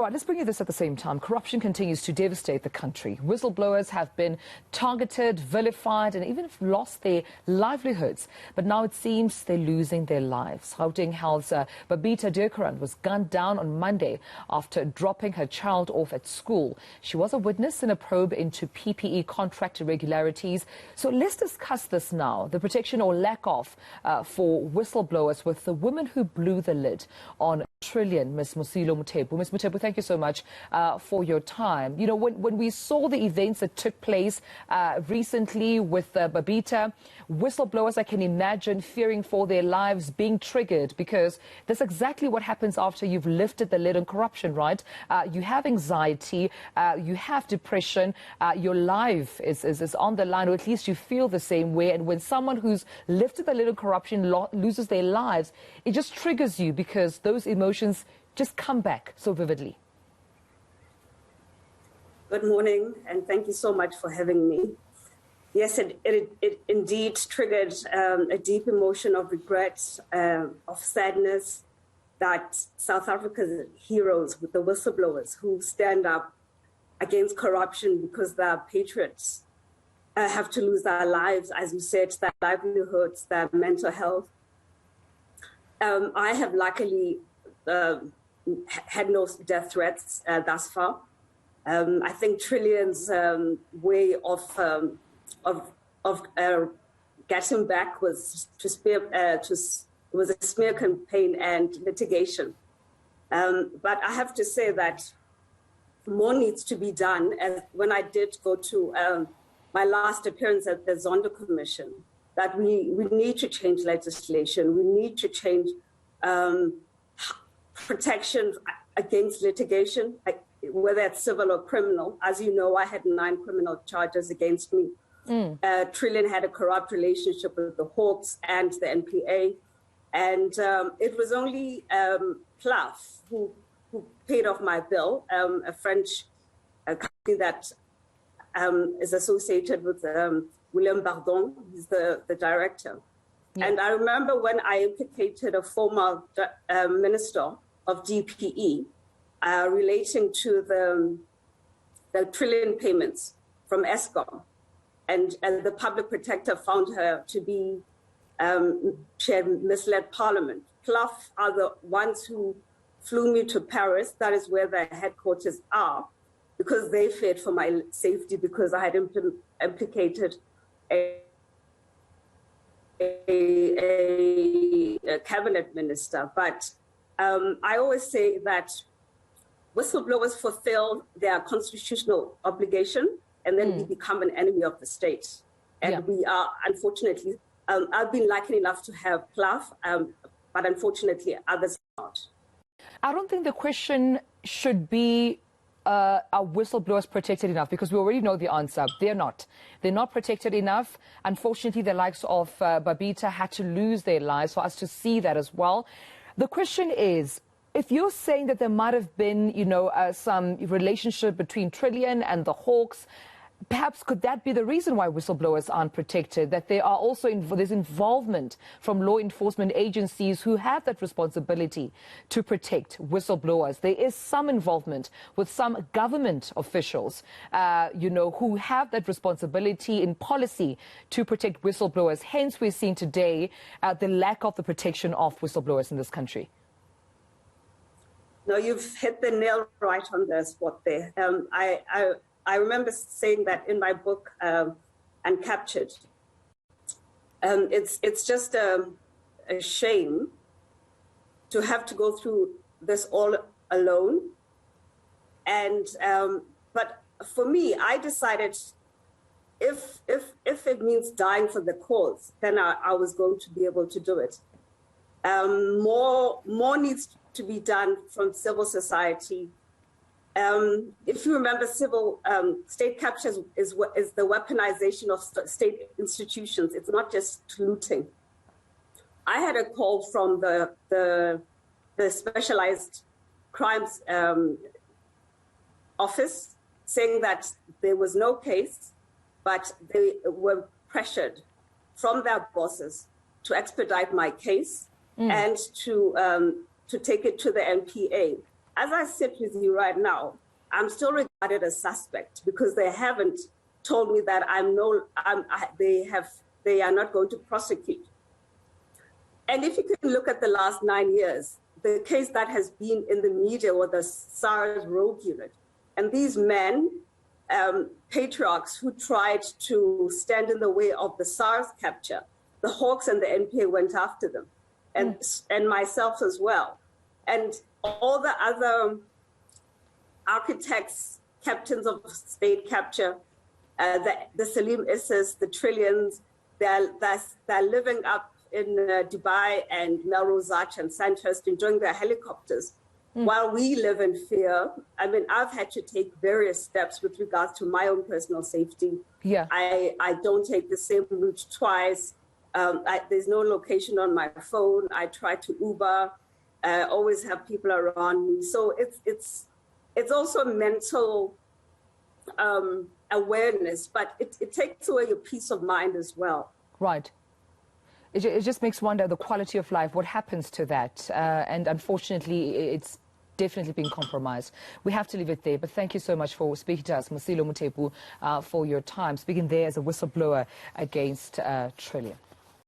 Right, let's bring you this at the same time. Corruption continues to devastate the country. Whistleblowers have been targeted, vilified, and even lost their livelihoods. But now it seems they're losing their lives. Gauteng Health's Babita Deokaran was gunned down on Monday after dropping her child off at school. She was a witness in a probe into PPE contract irregularities. So let's discuss this now, the protection or lack of for whistleblowers with the woman who blew the lid on Trillion, Ms. Mosilo Mothepu. Ms. Mothepu, thank you so much for your time. You know, when we saw the events that took place recently with Babita, whistleblowers, I can imagine, fearing for their lives, being triggered, because that's exactly what happens after you've lifted the lid on corruption, right? You have anxiety, you have depression, your life is on the line, or at least you feel the same way. And when someone who's lifted the lid on corruption loses their lives, it just triggers you because those emotions just come back so vividly. Good morning, and thank you so much for having me. Yes, it indeed triggered a deep emotion of regret, of sadness that South Africa's heroes, with the whistleblowers who stand up against corruption because they are patriots, have to lose their lives, as you said, their livelihoods, their mental health. I have luckily had no death threats thus far. I think Trillion's way of getting back was was a smear campaign and litigation. But I have to say that more needs to be done. As when I did go to my last appearance at the Zondo Commission, that we need to change legislation. We need to change protection against litigation, whether it's civil or criminal. As you know, I had 9 criminal charges against me. Trillion had a corrupt relationship with the Hawks and the NPA. And it was only Plaf who paid off my bill, a French company that is associated with William Bardon, who's the director. Yeah. And I remember when I implicated a former minister of DPE relating to the Trillion payments from Eskom. And the public protector found her to be, she had misled Parliament. Plaf are the ones who flew me to Paris. That is where their headquarters are, because they feared for my safety, because I had implicated a cabinet minister. But I always say that whistleblowers fulfill their constitutional obligation, and then we become an enemy of the state. And we are, unfortunately, I've been lucky enough to have Plaf, but unfortunately others not. I don't think the question should be, are whistleblowers protected enough? Because we already know the answer. They're not. They're not protected enough. Unfortunately, the likes of Babita had to lose their lives for us to see that as well. The question is, if you're saying that there might have been, you know, some relationship between Trillion and the Hawks, perhaps could that be the reason why whistleblowers aren't protected, that there are also there's involvement from law enforcement agencies who have that responsibility to protect whistleblowers? There is some involvement with some government officials, you know, who have that responsibility in policy to protect whistleblowers. Hence, we're seeing today the lack of the protection of whistleblowers in this country. No, you've hit the nail right on the spot there. I remember saying that in my book, Uncaptured. It's just a shame to have to go through this all alone. And but for me, I decided if it means dying for the cause, then I was going to be able to do it. More needs to be done from civil society. If you remember, state capture is the weaponization of state institutions. It's not just looting. I had a call from the specialized crimes office saying that there was no case, but they were pressured from their bosses to expedite my case and to take it to the NPA. as I sit with you right now, I'm still regarded as suspect because they haven't told me that they are not going to prosecute. And if you can look at the last 9 years, the case that has been in the media was the SARS rogue unit. And these men, patriarchs who tried to stand in the way of the SARS capture, the Hawks and the NPA went after them, and myself as well. And all the other architects, captains of state capture, the Salim Isses, the Trillions, they're living up in Dubai and Melrose Arch and Sandhurst enjoying their helicopters. While we live in fear, I mean, I've had to take various steps with regards to my own personal safety. Yeah. I don't take the same route twice. There's no location on my phone. I try to Uber. I always have people around me. So it's also mental awareness, but it takes away your peace of mind as well. Right. It just makes one wonder the quality of life, what happens to that? And unfortunately, it's definitely been compromised. We have to leave it there, but thank you so much for speaking to us, Mosilo Mothepu, for your time, speaking there as a whistleblower against Trillion.